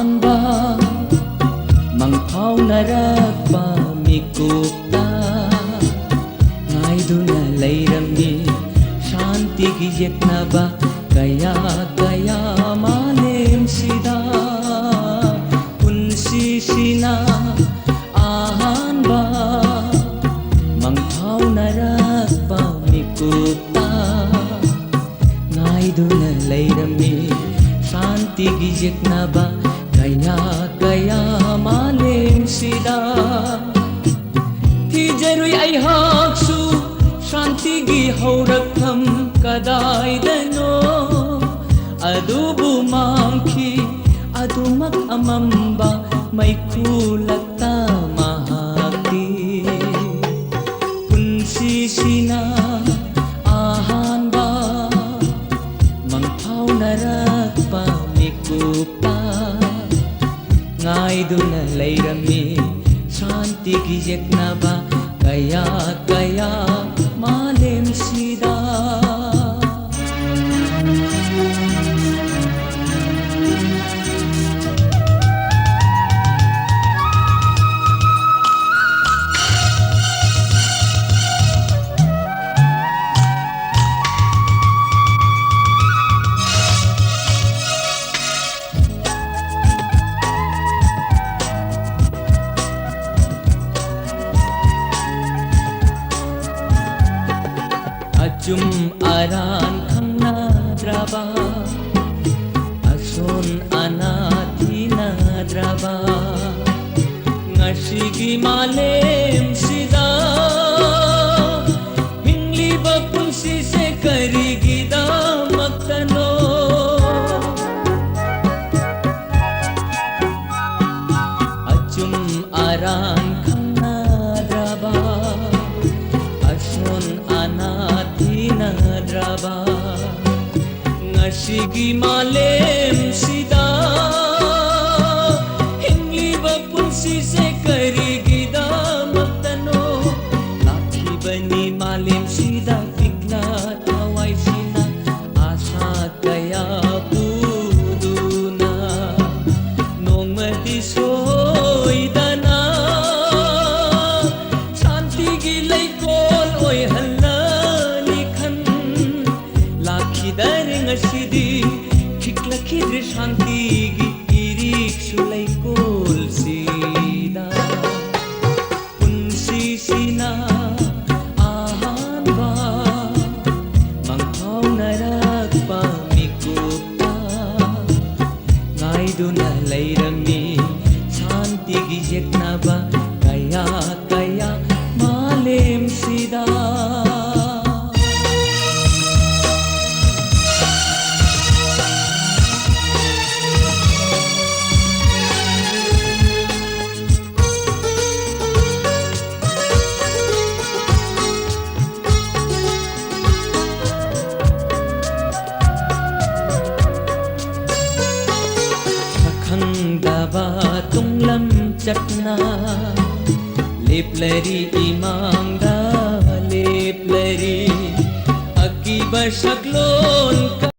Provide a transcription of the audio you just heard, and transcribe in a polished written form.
ꯑꯍꯥꯟꯕ ꯃꯪꯐꯥꯎꯅꯔꯛꯄ ꯃꯤꯀꯨꯞꯇ ꯉꯥꯏꯗꯨꯅ ꯂꯩꯔꯝꯃꯤ ꯁꯥꯟꯇꯤꯒꯤ ꯌꯦꯛꯅꯕ kaya kaya malemsida punsisina ahanba mangphaunarakpa mikupta ngaiduna leirami santigi yeknaba kaya kaya malemsida thijarui aihaksu santigi haurakam kadaidano adubu mangki adumak amamba maikulatta mahaki punsisina ahanba mangphaunarakpa mikupta ngaiduna leirami santigi yeknaba kaya kaya malemsida Ajum aran khangnadraba ason anathinadraba ngasigi malemsida hingliba punsi se karigida maktano ajum aran khangnadraba ason anathinadraba ngasigi malemsida hingliba punsi se karigida maktano lakhibani malemsida bigla tawaisina asa kaya puduna nongmadi soidana santigi leikol oi ngasidi khiklakidre shantigi irik sulai kolsida punsisina ahanba mangphaunarakpa mikupta ngaiduna leirami santigi yeknaba kaya kaya malemsida khangdaba tunglam chatna leplari imangda leplari akiba shaklon